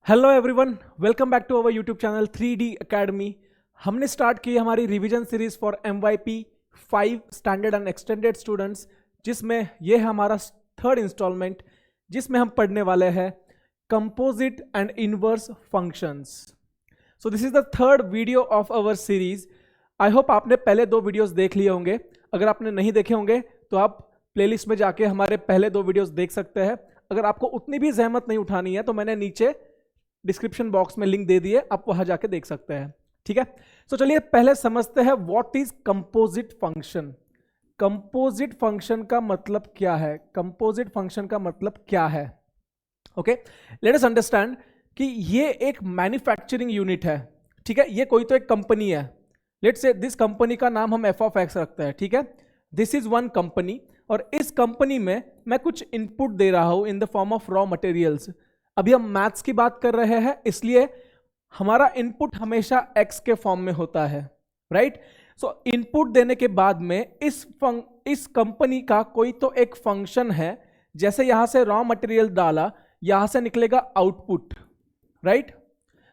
Hello everyone, welcome back to our YouTube channel 3D Academy। हमने start की हमारी revision series for MYP 5 standard and extended students, जिसमें ये है हमारा थर्ड इंस्टॉलमेंट, जिसमें हम पढ़ने वाले हैं composite and inverse functions. So this is the third video of our series. I hope आपने पहले दो वीडियोस देख लिए होंगे। अगर आपने नहीं देखे होंगे तो आप प्लेलिस्ट में जाके हमारे पहले दो वीडियोस देख सकते हैं। अगर आपको उतनी भी जहमत नहीं उठानी है तो मैंने नीचे डिस्क्रिप्शन बॉक्स में लिंक दे दिए, आप वहां जाके देख सकते हैं। ठीक है, तो चलिए पहले समझते हैं what is composite function. Composite function का मतलब क्या है? कंपोजिट फंक्शन का मतलब क्या है? ओके, लेट अस अंडरस्टैंड कि ये एक मैन्युफैक्चरिंग यूनिट है। ठीक है, ये कोई तो एक कंपनी है। लेट्स से दिस कंपनी का नाम हम एफ ऑफ एक्स रखते हैं। ठीक है, दिस इज वन कंपनी और इस कंपनी में मैं कुछ इनपुट दे रहा हूं in the form of raw materials. अभी हम मैथ्स की बात कर रहे हैं, इसलिए हमारा इनपुट हमेशा एक्स के फॉर्म में होता है, राइट? सो इनपुट देने के बाद में इस कंपनी का कोई तो एक फंक्शन है। जैसे यहां से रॉ मटेरियल डाला, यहां से निकलेगा output, right?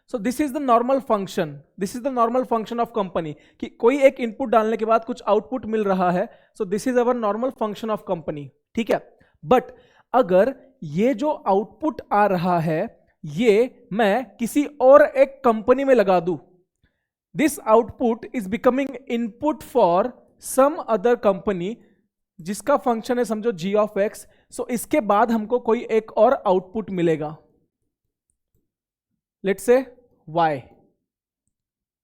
So this is the normal function, this is the normal function of company कि कोई एक इनपुट डालने के बाद कुछ आउटपुट मिल रहा है। So this is our normal function of company. ठीक है, बट अगर ये जो आउटपुट आ रहा है ये मैं किसी और एक कंपनी में लगा दूं, this output is becoming input for some other company जिसका फंक्शन है समझो g ऑफ x। सो इसके बाद हमको कोई एक और आउटपुट मिलेगा, let's say y।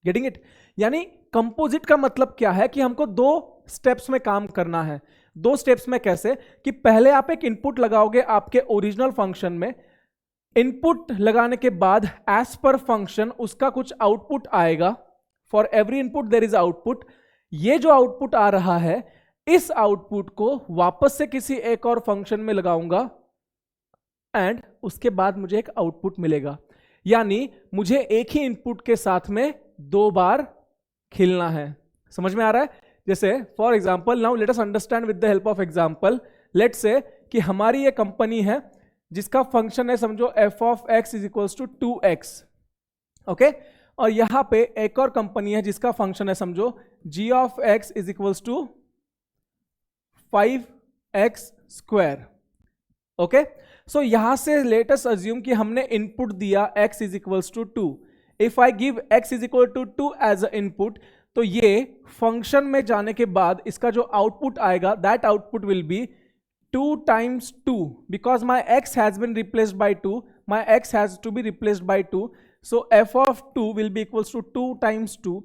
Getting it? यानी कंपोजिट का मतलब क्या है कि हमको दो स्टेप्स में काम करना है। दो स्टेप्स में कैसे? कि पहले आप एक इनपुट लगाओगे आपके ओरिजिनल फंक्शन में, इनपुट लगाने के बाद एज पर फंक्शन उसका कुछ आउटपुट आएगा। For every input there is output. ये जो आउटपुट आ रहा है, इस आउटपुट को वापस से किसी एक और फंक्शन में लगाऊंगा एंड उसके बाद मुझे एक आउटपुट मिलेगा। यानी मुझे एक ही इनपुट के साथ में दो बार खेलना है। समझ में आ रहा है? जैसे for example, now let us understand with the help of example. Let's say कि हमारी ये कंपनी है जिसका फंक्शन है समझो F of X is equals to 2x। Okay, और यहां पे एक और कंपनी है जिसका फंक्शन है समझो g of x is equals to 5x square. Okay, so यहां से लेट अस अज्यूम कि हमने इनपुट दिया x is equals to 2। If I give x is equal to 2 as a input, तो ये फंक्शन में जाने के बाद इसका जो आउटपुट आएगा, that output will be 2 times 2 because my x has been replaced by 2, my x has to be replaced by 2, so f of 2 will be equals to 2 times 2,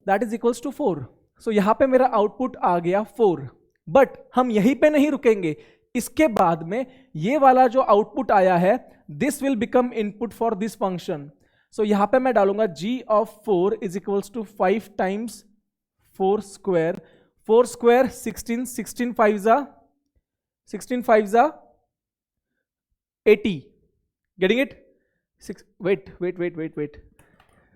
that is equals to 4। so यहां पे मेरा output आ गया 4। But हम यहीं पे नहीं रुकेंगे, इसके बाद में ये वाला जो आउटपुट आया है, this will become input for this function. So यहां पे मैं डालूंगा g of 4 is equals to 5 times 4 square। 4 square 16, 16 5s are 16 5s are 80। Getting it? Wait,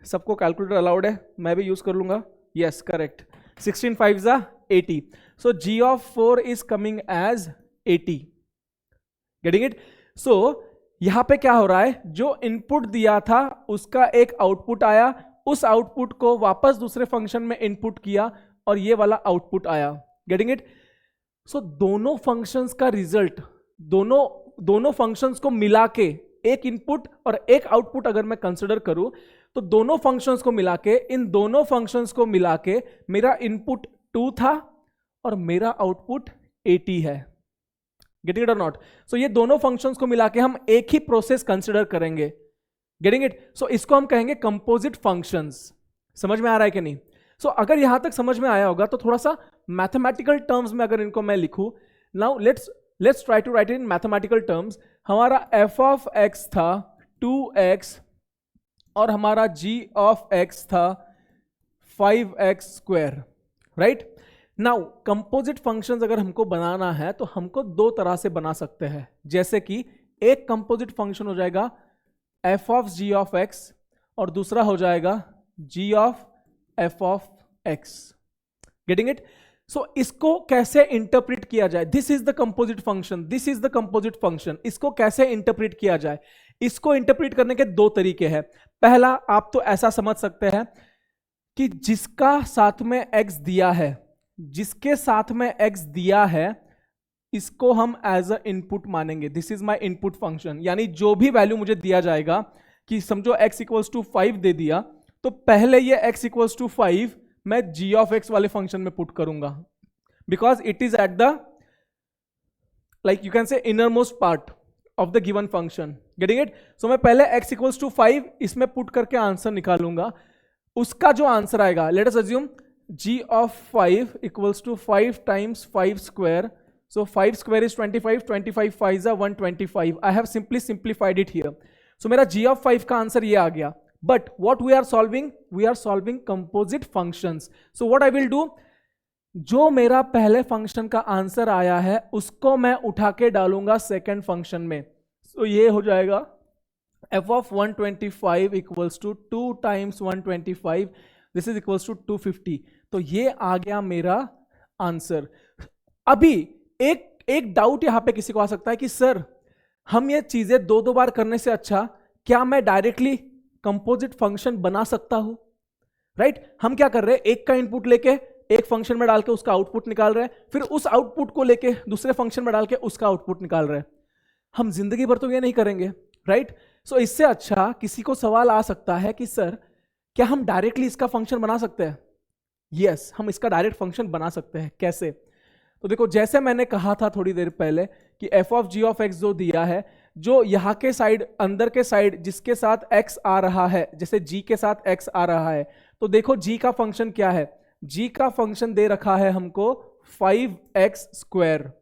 सबको कैलकुलेटर अलाउड है, मैं भी यूज कर लूंगा। Yes, correct, 16 5s are 80। So g of 4 is coming as 80। Getting it? So यहां पे क्या हो रहा है, जो इनपुट दिया था उसका एक आउटपुट आया, उस आउटपुट को वापस दूसरे फंक्शन में इनपुट किया और ये वाला आउटपुट आया। Getting it? सो दोनों फंक्शंस का रिजल्ट, दोनों फंक्शंस को मिला के एक इनपुट और एक आउटपुट अगर मैं कंसिडर करूं, तो दोनों फंक्शंस को मिला के, इन दोनों फंक्शंस को मिला के मेरा इनपुट 2 था और मेरा आउटपुट 80 है। गेटिंग इट और नॉट? सो ये दोनों फंक्शंस को मिला के हम एक ही प्रोसेस कंसिडर करेंगे। Getting it? सो इसको हम कहेंगे कंपोजिट फंक्शंस। समझ में आ रहा है कि नहीं? सो अगर यहां तक समझ में आया होगा तो थोड़ा सा मैथमेटिकल टर्म्स में अगर इनको मैं लिखूं, now let's try to write in mathematical terms. हमारा f ऑफ x था 2x और हमारा g ऑफ x था 5x square, right? Now composite functions अगर हमको बनाना है तो हमको दो तरह से बना सकते हैं। जैसे कि एक कंपोजिट फंक्शन हो जाएगा f of g of x और दूसरा हो जाएगा g of f of x। Getting it? So इसको कैसे इंटरप्रेट किया जाए? This is the composite function, this is the composite function. इसको कैसे इंटरप्रेट किया जाए? इसको इंटरप्रेट करने के दो तरीके हैं। पहला, आप तो ऐसा समझ सकते हैं कि जिसका साथ में x दिया है, जिसके साथ में x दिया है, इसको हम एज अ इनपुट मानेंगे। This is my input function, यानी जो भी वैल्यू मुझे दिया जाएगा, कि समझो x इक्वल्स टू 5 दे दिया, तो पहले ये x इक्वल्स टू 5 मैं g ऑफ x वाले फंक्शन में पुट करूंगा, because it is at the like you can say innermost part of the given function. Getting it? So मैं पहले x equals to 5 इसमें पुट करके आंसर निकालूंगा। उसका जो आंसर आएगा, let us assume g of 5 equals to 5 times 5 square. So 5 square is 25, 25 5 are 125. I have simply simplified it here. So मेरा g of 5 का आंसर ये आ गया। But what we are solving? We are solving composite functions. So what I will do? जो मेरा पहले function का answer आया है उसको मैं उठा के डालूंगा सेकेंड फंक्शन में। तो ये हो जाएगा f of 125 equals to 2 times 125, this is equals to 250। तो ये आ गया मेरा आंसर। अभी एक डाउट यहां पे किसी को आ सकता है कि सर, हम ये चीजें दो दो बार करने से अच्छा क्या मैं डायरेक्टली कंपोजिट फंक्शन बना सकता हूं? राइट? हम क्या कर रहे हैं, एक का इनपुट लेके एक फंक्शन में डाल के उसका आउटपुट निकाल रहे हैं, फिर उस आउटपुट को लेके दूसरे फंक्शन में डाल के उसका आउटपुट निकाल रहे हैं। हम जिंदगी भर तो ये नहीं करेंगे, राइट? सो इससे अच्छा किसी को सवाल आ सकता है कि सर, क्या हम डायरेक्टली इसका फंक्शन बना सकते हैं? यस, हम इसका डायरेक्ट फंक्शन बना सकते हैं। कैसे? तो देखो, जैसे मैंने कहा था थोड़ी देर पहले कि f of g of x जो दिया है, जो यहाँ के साइड, अंदर के साइड जिसके साथ x आ रहा है, जैसे g के साथ x आ रहा है, तो देखो g का फंक्शन क्या है? g का फंक्शन दे रखा है हमको 5x स्क्वायर,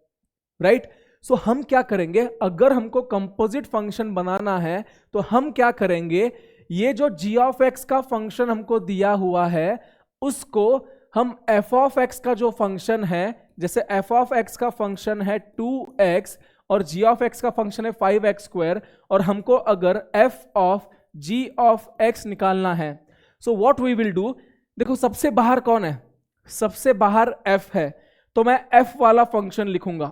राइट? सो हम क्या करेंगे, अगर हमको कंपोजिट फंक्शन बनाना है तो हम क्या करेंगे, ये जो g ऑफ x का फंक्शन हमको दिया हुआ है उसको हम f ऑफ x का जो फंक्शन है, जैसे f ऑफ x का फंक्शन है 2x और g ऑफ x का फंक्शन है 5x स्क्वायर, और हमको अगर f of g of x निकालना है, so what we will do, देखो सबसे बाहर कौन है? सबसे बाहर f है, तो मैं f वाला फंक्शन लिखूंगा।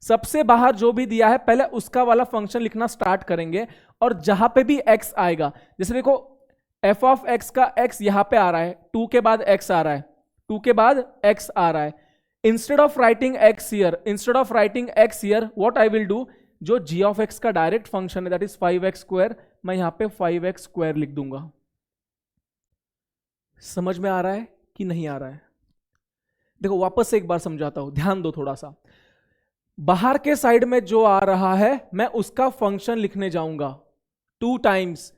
सबसे बाहर जो भी दिया है पहले उसका वाला फंक्शन लिखना स्टार्ट करेंगे, और जहां पे भी x आएगा, जैसे देखो f ऑफ x का x यहां पे आ रहा है, 2 के बाद x आ रहा है, 2 के बाद x आ रहा है, instead of writing x here, what I will do, जो g ऑफ x का डायरेक्ट फंक्शन है दैट इज 5x स्क्वायर, मैं यहां पे 5x स्क्वायर लिख दूंगा। समझ में आ रहा है कि नहीं आ रहा है? देखो वापस से एक बार समझाता हूं, ध्यान दो थोड़ा सा। बाहर के साइड में जो आ रहा है मैं उसका फंक्शन लिखने जाऊंगा, 2 times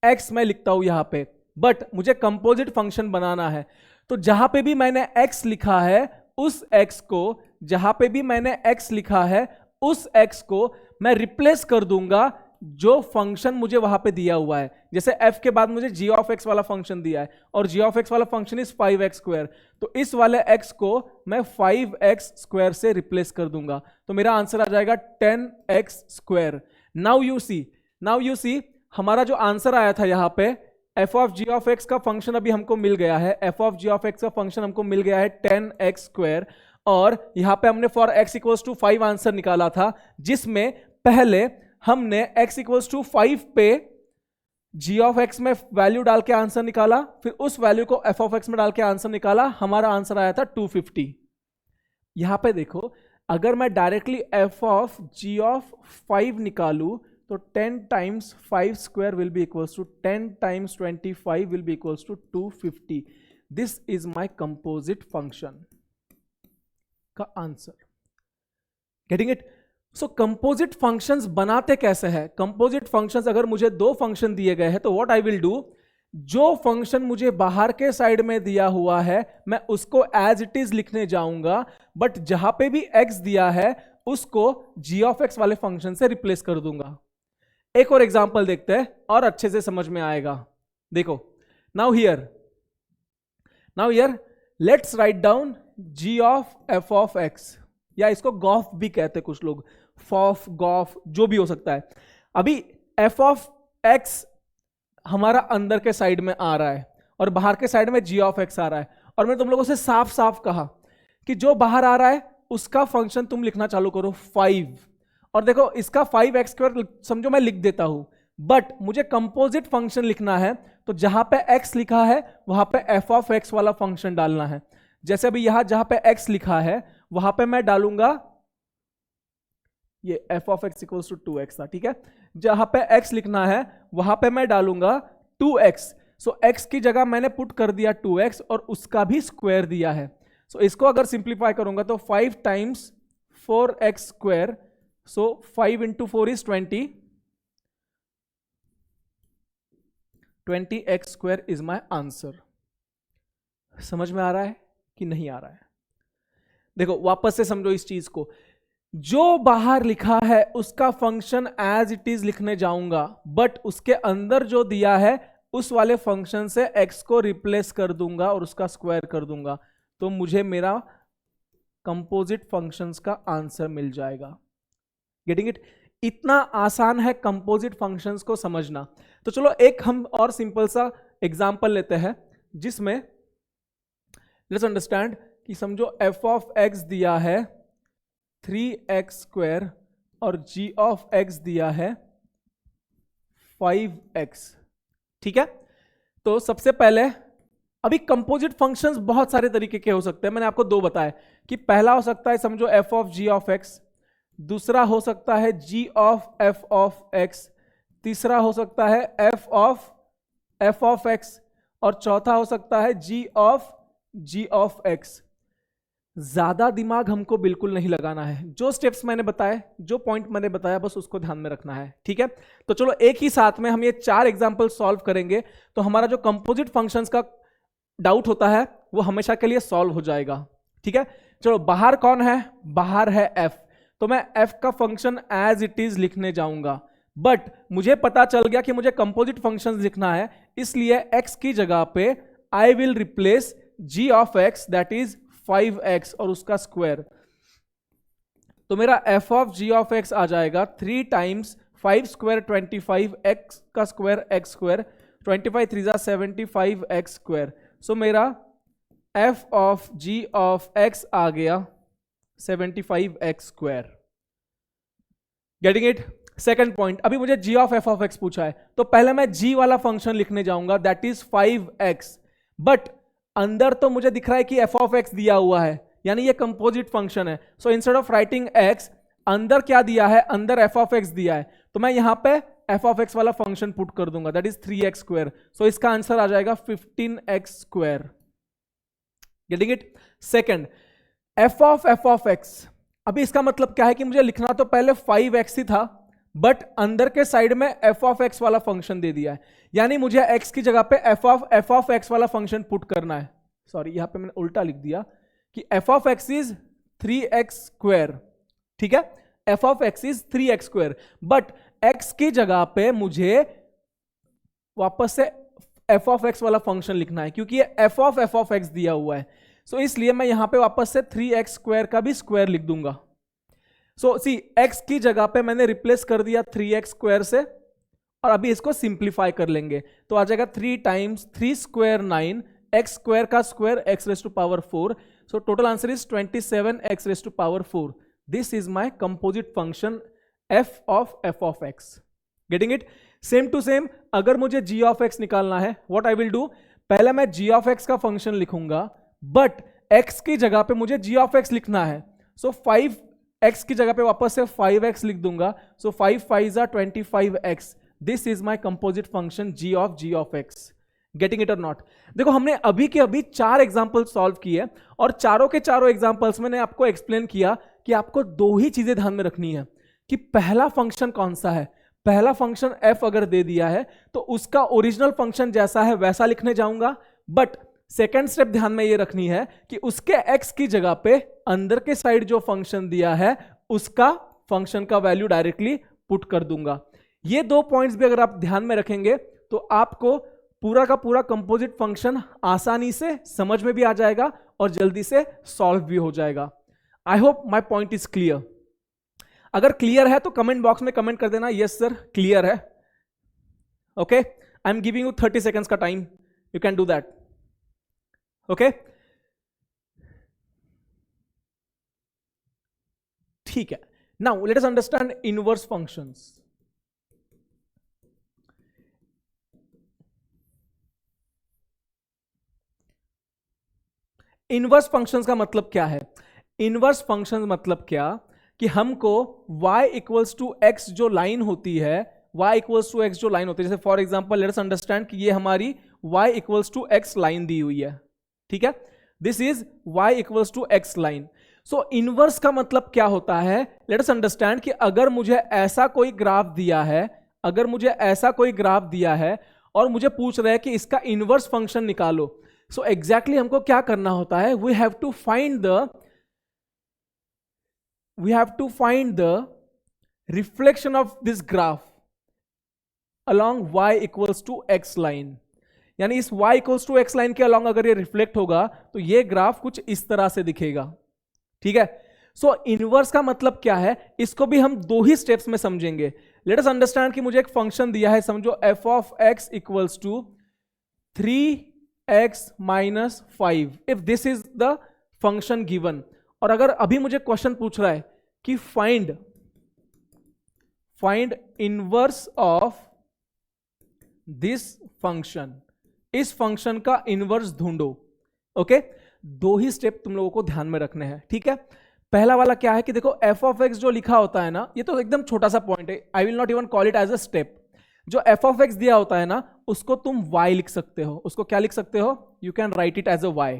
x मैं लिखता हूं यहां पे, बट मुझे कंपोजिट फंक्शन बनाना है, तो जहां पे भी मैंने x लिखा है उस x को, जहां पे भी मैंने x लिखा है उस x को मैं रिप्लेस कर दूंगा जो फंक्शन मुझे वहां पे दिया हुआ है। जैसे f के बाद मुझे g ऑफ x वाला फंक्शन दिया है, और g ऑफ x वाला फंक्शन इज 5x स्क्वायर, तो इस वाले x को मैं 5x स्क्वायर से रिप्लेस कर दूंगा, तो मेरा आंसर आ जाएगा 10x square. Now you see हमारा जो आंसर आया था यहाँ पे, f of g of x का फंक्शन अभी हमको मिल गया है, f of g of x का फंक्शन हमको मिल गया है 10x स्क्वायर, और यहाँ पे हमने for x equals to 5 answer निकाला था, जिसमें पहले हमने x इक्वल्स टू 5 पे g ऑफ x में वैल्यू डाल के आंसर निकाला, फिर उस वैल्यू को f ऑफ x में डाल के आंसर निकाला, हमारा आंसर आया था 250। यहां पे देखो, अगर मैं directly f of g of 5 निकालू तो 10 times 5 square will be equals to 10 times 25 will be equals to 250. This is my composite function का answer. Getting it? So composite functions बनाते कैसे हैं? कंपोजिट फंक्शंस, अगर मुझे दो फंक्शन दिए गए हैं तो व्हाट आई विल डू, जो फंक्शन मुझे बाहर के साइड में दिया हुआ है मैं उसको एज इट इज लिखने जाऊंगा, बट जहां पे भी x दिया है उसको g ऑफ x वाले फंक्शन से रिप्लेस कर दूंगा। एक और एग्जांपल देखते हैं और अच्छे से समझ में आएगा। देखो, now here let's write down g of f of x, या इसको गॉफ भी कहते हैं कुछ लोग, फॉफ, गॉफ, जो भी हो सकता है। अभी f ऑफ x हमारा अंदर के साइड में आ रहा है और बाहर के साइड में g ऑफ x आ रहा है, और मैंने तुम लोगों से साफ साफ कहा कि जो बाहर आ रहा है उसका फंक्शन तुम लिखना चालू करो 5, और देखो इसका 5x स्क्वायर समझो मैं लिख देता हूं, बट मुझे कंपोजिट फंक्शन लिखना है, तो जहां पे x लिखा है वहां पे f ऑफ x वाला फंक्शन डालना है। जैसे अभी यहां जहां पे x लिखा है वहां पे मैं डालूंगा, ये f of x equals to 2x था, ठीक है। जहां पे x लिखना है वहां पे मैं डालूंगा 2x। सो x की जगह मैंने पुट कर दिया 2x और उसका भी स्क्वायर दिया है। सो इसको अगर सिंप्लीफाई करूंगा तो 5 times 4x square, so 5 into 4 is 20x square is my answer. समझ में आ रहा है कि नहीं आ रहा है? देखो वापस से समझो इस चीज को, जो बाहर लिखा है उसका फंक्शन एज इट इज लिखने जाऊंगा, बट उसके अंदर जो दिया है उस वाले फंक्शन से x को रिप्लेस कर दूंगा और उसका स्क्वायर कर दूंगा, तो मुझे मेरा कंपोजिट फंक्शंस का आंसर मिल जाएगा। Getting it? इतना आसान है कंपोजिट फंक्शंस को समझना। तो चलो एक हम और सिंपल सा एग्जांपल लेते हैं जिसमें लेट्स अंडरस्टैंड कि समझो f ऑफ x दिया है 3x स्क्वायर और g ऑफ x दिया है 5x, ठीक है। तो सबसे पहले अभी कंपोजिट फंक्शंस बहुत सारे तरीके के हो सकते हैं, मैंने आपको दो बताए कि पहला हो सकता है समझो f of g of x, दूसरा हो सकता है g of f of x, तीसरा हो सकता है f ऑफ x और चौथा हो सकता है g ऑफ x। ज्यादा दिमाग हमको बिल्कुल नहीं लगाना है, जो स्टेप्स मैंने बताए, जो पॉइंट मैंने बताया बस उसको ध्यान में रखना है, ठीक है। तो चलो एक ही साथ में हम ये 4 एग्जांपल सॉल्व करेंगे, तो हमारा जो कंपोजिट फंक्शंस का डाउट होता है वो हमेशा के लिए सॉल्व हो जाएगा, ठीक है। चलो बाहर कौन है? बाहर है f, तो मैं f का फंक्शन एज इट इज लिखने जाऊंगा, बट मुझे पता चल गया कि मुझे कंपोजिट फंक्शंस लिखना है, इसलिए x की जगह पे I will replace g of x that is 5x और उसका स्क्वायर। तो मेरा f of g of x आ जाएगा 3 टाइम्स 5 स्क्वायर 25, x का स्क्वायर x स्क्वायर, 25 3 जा 75 x स्क्वायर। सो मेरा f of g of x आ गया 75 x square. Getting it? Second point, अभी मुझे g of f of x पूछा है, तो पहले मैं g वाला फंक्शन लिखने जाऊंगा दैट इज 5x, बट अंदर तो मुझे दिख रहा है कि f ऑफ x दिया हुआ है, यानी ये कंपोजिट फंक्शन है। So instead of writing x, अंदर क्या दिया है? अंदर f ऑफ x दिया है, तो मैं यहां पे f ऑफ x वाला फंक्शन पुट कर दूंगा दैट इज 3x स्क्वायर। सो इसका आंसर आ जाएगा 15x square. Getting it? Second, f of x, अभी इसका मतलब क्या है कि मुझे लिखना तो पहले 5x ही था, बट अंदर के साइड में f ऑफ x वाला फंक्शन दे दिया है, यानी मुझे x की जगह पे f ऑफ x वाला फंक्शन पुट करना है। सॉरी यहां पे मैंने उल्टा लिख दिया कि f of x is 3x square, ठीक है। f of x is 3x square, but x की जगह पे मुझे वापस से f ऑफ x वाला फंक्शन लिखना है, क्योंकि ये f ऑफ x दिया हुआ है। सो इसलिए मैं यहां पे वापस से 3x स्क्वायर का भी स्क्वायर लिख दूंगा। सो सी x की जगह पे मैंने रिप्लेस कर दिया 3x स्क्वायर से, और अभी इसको सिंप्लीफाई कर लेंगे तो आ जाएगा 3 टाइम्स 3 स्क्वायर 9, x स्क्वायर का square x raise to power 4, so total answer is 27x raise to power 4। This is my composite function f of x। Getting it? Same to same, अगर मुझे g of x निकालना है, what I will do, पहले मैं g of x का function लिखूंगा, but x की जगह पे मुझे g ऑफ x लिखना है, सो 5x की जगह पे वापस से 5x लिख दूंगा, सो 5 5 जा 25x। This is my composite function g of x। Getting it और नॉट? देखो हमने अभी के अभी 4 एग्जाम्पल सॉल्व किए, और चारों के चारों एग्जाम्पल्स मैंने आपको एक्सप्लेन किया कि आपको 2 ही चीजें ध्यान में रखनी है कि पहला फंक्शन कौन सा है। पहला फंक्शन f अगर दे दिया है तो उसका ओरिजिनल फंक्शन जैसा है वैसा लिखने जाऊंगा, बट सेकेंड स्टेप ध्यान में ये रखनी है कि उसके x की जगह पे अंदर के साइड जो फंक्शन दिया है उसका फंक्शन का वैल्यू डायरेक्टली पुट कर दूंगा। ये 2 पॉइंट्स भी अगर आप ध्यान में रखेंगे तो आपको पूरा का पूरा कंपोजिट फंक्शन आसानी से समझ में भी आ जाएगा और जल्दी से सॉल्व भी हो जाएगा। I hope my point is clear. अगर क्लियर है तो कमेंट बॉक्स में कमेंट कर देना यस सर क्लियर है। Okay, I am giving you 30 seconds का time, you can do that. Okay, ठीक है। Now let us understand inverse functions. Inverse functions का मतलब क्या है? इनवर्स फंक्शंस मतलब क्या कि हमको y इक्वल्स टू x जो लाइन होती है, y इक्वल्स टू x जो लाइन होती है, जैसे फॉर एग्जांपल लेट्स अंडरस्टैंड कि ये हमारी y equals to x line दी हुई है, ठीक है, this is y equals to x line. So inverse का मतलब क्या होता है? लेट्स अंडरस्टैंड कि अगर मुझे ऐसा कोई ग्राफ दिया है, अगर मुझे ऐसा कोई ग्राफ दिया है और मुझे पूछ रहा है कि इसका इनवर्स फंक्शन निकालो, सो एग्जैक्टली हमको क्या करना होता है? We have to find the reflection of this graph along y equals to x line. यानी इस y equals to x line के अलॉन्ग अगर ये रिफ्लेक्ट होगा तो ये ग्राफ कुछ इस तरह से दिखेगा, ठीक है। सो इनवर्स का मतलब क्या है, इसको भी हम दो ही स्टेप्स में समझेंगे। लेट अस अंडरस्टैंड कि मुझे एक फंक्शन दिया है, समझो f of x equals to 3x minus 5, if this is the function given. और अगर अभी मुझे क्वेश्चन पूछ रहा है कि find inverse of this function, इस फंक्शन का इनवर्स ढूंढो, ओके। दो ही स्टेप तुम लोगों को ध्यान में रखने हैं, ठीक है। पहला वाला क्या है कि देखो f ऑफ x जो लिखा होता है ना, ये तो एकदम छोटा सा पॉइंट है, I will not even call it as a step. जो f ऑफ x दिया होता है ना, उसको तुम y लिख सकते हो। उसको क्या लिख सकते हो? You can write it as a y।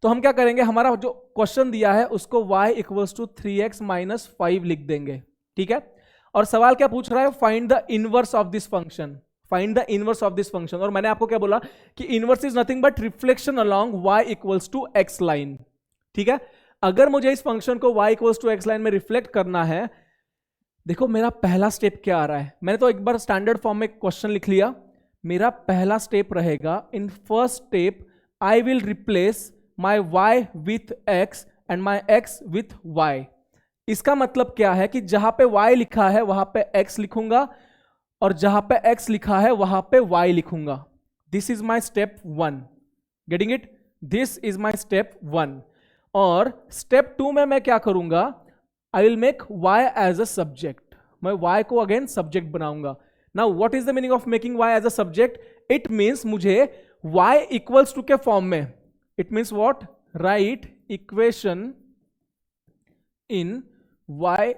तो हम क्या करेंगे, हमारा जो क्वेश्चन दिया है उसको y equals to 3x minus 5 लिख देंगे, ठीक है। और सवाल क्या पूछ रहा है? Find the inverse of this function, find the inverse of this function. और मैंने आपको क्या बोला कि inverse is nothing but reflection along y equals to x line, ठीक है। अगर मुझे इस फंक्शन को y equals to x line में रिफ्लेक्ट करना है, देखो मेरा पहला स्टेप क्या आ रहा है, मैंने तो एक बार स्टैंडर्ड फॉर्म में क्वेश्चन लिख लिया। मेरा पहला स्टेप रहेगा, in first step I will replace my y with x and my x with y। इसका मतलब क्या है कि जहां पे y लिखा है वहां पे x लिखूंगा और जहां पे x लिखा है वहां पे y लिखूंगा। This is my step 1, getting it? This is my step 1। और स्टेप 2 में मैं क्या करूंगा? I will make y as a subject. मैं y को अगेन सब्जेक्ट बनाऊंगा। Now what is the meaning of making y as a subject? It means मुझे y equals to के फॉर्म में, it means what? Write equation in y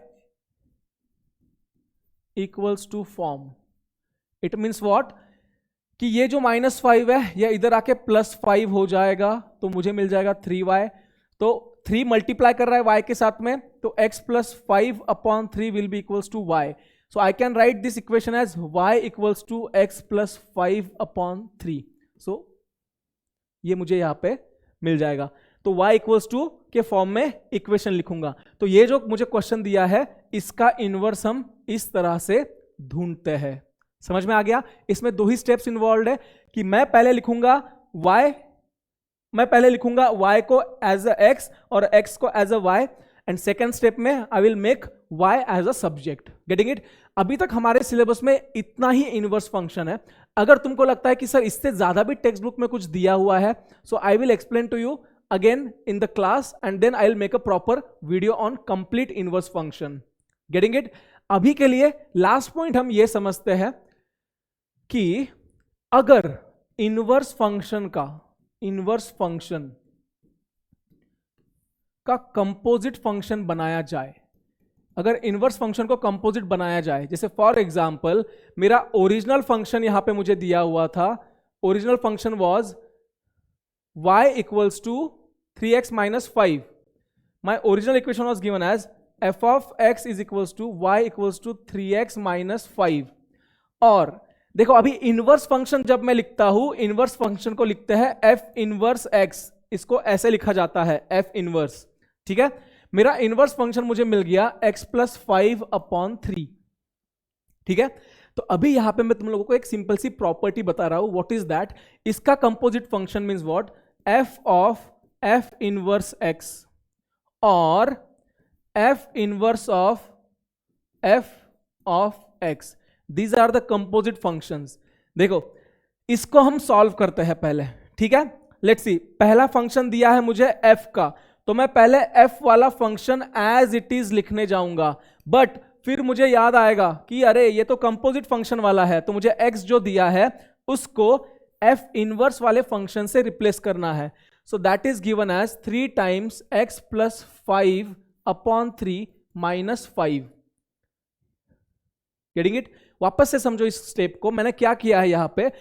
equals to form. It means what? कि ये जो -5 है ये इधर आके +5 हो जाएगा, तो मुझे मिल जाएगा 3y। तो 3 मल्टीप्लाई कर रहा है y के साथ में, तो x plus 5 upon 3 will be equals to y। So I can write this equation as y equals to x plus 5 upon 3। So ये मुझे यहां पे मिल जाएगा। तो y इक्वल्स टू के फॉर्म में इक्वेशन लिखूंगा। तो ये जो मुझे क्वेश्चन दिया है इसका इनवर्स हम इस तरह से ढूंढते हैं। समझ में आ गया? इसमें दो ही स्टेप्स इन्वॉल्व है कि मैं पहले लिखूंगा y को एज अ x और x को as a y, and second step में I will make y as a subject. Getting it? अभी तक हमारे सिलेबस में इतना ही इनवर्स फंक्शन है। अगर तुमको लगता है कि सर इससे ज्यादा भी टेक्स्ट बुक में कुछ दिया हुआ है, so I will explain to you again in the class and then I'll make a proper video on complete inverse function. Getting it? अभी के लिए लास्ट पॉइंट हम ये समझते हैं कि अगर इनवर्स फंक्शन का कंपोजिट फंक्शन बनाया जाए, अगर इनवर्स फंक्शन को कंपोजिट बनाया जाए, जैसे फॉर एग्जांपल मेरा ओरिजिनल फंक्शन यहां पे मुझे दिया हुआ था, original function was y equals to 3x minus 5. My original equation was given as f of x is equals to y equals to 3x minus 5. और देखो अभी इनवर्स फंक्शन जब मैं लिखता हूं, इनवर्स फंक्शन को लिखते हैं f इनवर्स x, इसको ऐसे लिखा जाता है f इनवर्स, ठीक है। मेरा इनवर्स फंक्शन मुझे मिल गया x प्लस 5 अपॉन 3, ठीक है। तो अभी यहां पे मैं तुम लोगों को एक सिंपल सी प्रॉपर्टी बता रहा हूं। What is that? इसका composite function means what? f of f inverse x और f inverse of f of x, these are the composite functions. देखो इसको हम सॉल्व करते हैं पहले, ठीक है। लेट्स सी, पहला फंक्शन दिया है मुझे f का, तो मैं पहले f वाला फंक्शन एज इट इज लिखने जाऊंगा, बट फिर मुझे याद आएगा कि अरे ये तो कंपोजिट फंक्शन वाला है, तो मुझे x जो दिया है उसको f इनवर्स वाले फंक्शन से रिप्लेस करना है। So that is given as 3 times x plus 5 upon 3 minus 5. Getting it? वापस से समझो इस स्टेप को. मैंने क्या किया है यहां पे,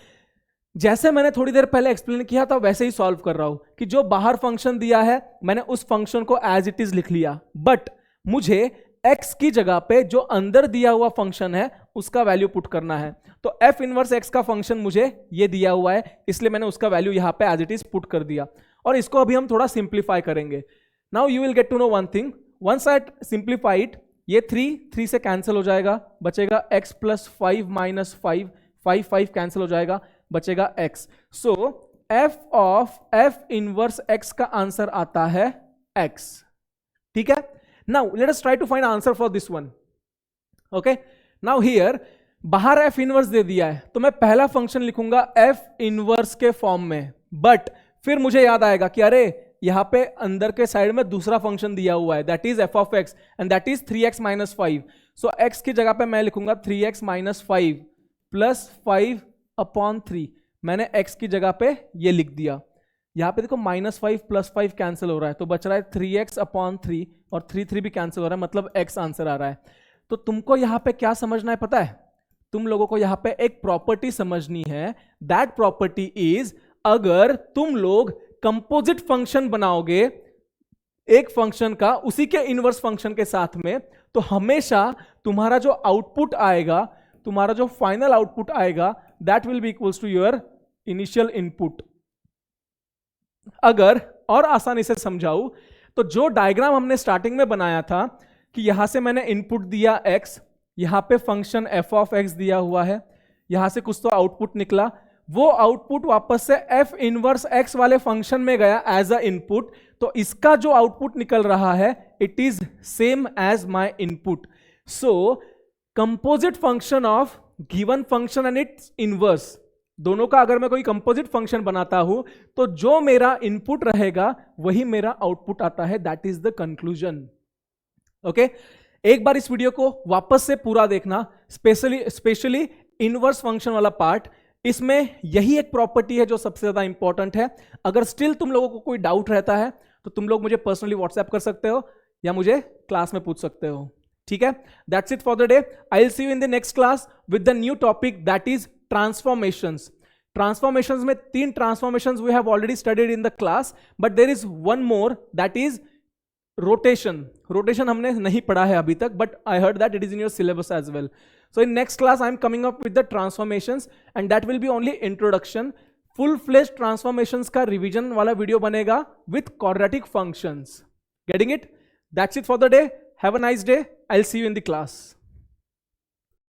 जैसे मैंने थोड़ी देर पहले एक्सप्लेन किया था वैसे ही सॉल्व कर रहा हूं कि जो बाहर फंक्शन दिया है मैंने उस फंक्शन को एज इट इज लिख लिया, बट मुझे x की जगह पे जो अंदर दिया हुआ फंक्शन है उसका वैल्यू पुट करना है. तो f इनवर्स x का फंक्शन मुझे ये दिया हुआ है, इसलिए मैंने उसका वैल्यू यहां पे एज इट इज पुट कर दिया. और इसको अभी हम थोड़ा सिंप्लीफाई करेंगे. Now you will get to know one thing. Once I simplify it, ये 3 से कैंसिल हो जाएगा, बचेगा x प्लस 5 माइनस 5 कैंसिल हो जाएगा, बचेगा x. So f of f inverse x का आंसर आता है x. ठीक है. Now let us try to find answer for this one. Okay. Now here बाहर f इनवर्स दे दिया है तो मैं पहला फंक्शन लिखूंगा f इनवर्स के फॉर्म में, बट फिर मुझे याद आएगा कि अरे यहां पे अंदर के साइड में दूसरा फंक्शन दिया हुआ है, that is f of x and that is 3x minus 5. So x की जगह पे मैं लिखूंगा 3x माइनस 5 प्लस 5 अपॉन 3. मैंने x की जगह पे ये लिख दिया. यहां पे देखो माइनस 5 प्लस 5 कैंसिल हो रहा है तो बच रहा है 3x अपॉन 3 और 3 भी कैंसिल हो रहा है, मतलब x आंसर आ रहा है. तो तुमको यहां पे क्या समझना है पता है? तुम लोगों को यहां पे एक प्रॉपर्टी समझनी है. दैट प्रॉपर्टी इज, अगर तुम लोग कंपोजिट फंक्शन बनाओगे एक फंक्शन का उसी के इनवर्स फंक्शन के साथ में, तो हमेशा तुम्हारा जो आउटपुट आएगा, तुम्हारा जो फाइनल आउटपुट आएगा, that will be equals to your initial input. अगर और आसानी से समझाऊं तो जो डायग्राम हमने स्टार्टिंग में बनाया था कि यहां से मैंने इनपुट दिया x, यहां पे फंक्शन f ऑफ x दिया हुआ है, यहां से कुछ तो आउटपुट निकला, वो आउटपुट वापस से f इनवर्स x वाले फंक्शन में गया एज अ इनपुट. तो इसका जो आउटपुट निकल रहा है it is same as my input. So composite function of given function and it's inverse, दोनों का अगर मैं कोई कंपोजिट फंक्शन बनाता हूं तो जो मेरा इनपुट रहेगा वही मेरा आउटपुट आता है. That is the conclusion. Okay. एक बार इस वीडियो को वापस से पूरा देखना, स्पेशली इनवर्स फंक्शन वाला पार्ट. इसमें यही एक प्रॉपर्टी है जो सबसे ज्यादा इंपॉर्टेंट है. अगर स्टिल तुम लोगों को कोई डाउट रहता है तो तुम लोग मुझे पर्सनली व्हाट्सएप कर सकते हो या मुझे क्लास में पूछ सकते हो. ठीक है. That's it for the day. I will see you in the next class with the new topic that is transformations. Transformations में 3 transformations we have already studied in the class, but there is one more that is rotation. Rotation हमने नहीं पढ़ा है अभी तक, but I heard that it is in your syllabus as well. So in next class I am coming up with the transformations and that will be only introduction. Full fledged transformations का revision वाला video बनेगा with quadratic functions. Getting it? That's it for the day. Have a nice day. I'll see you in the class.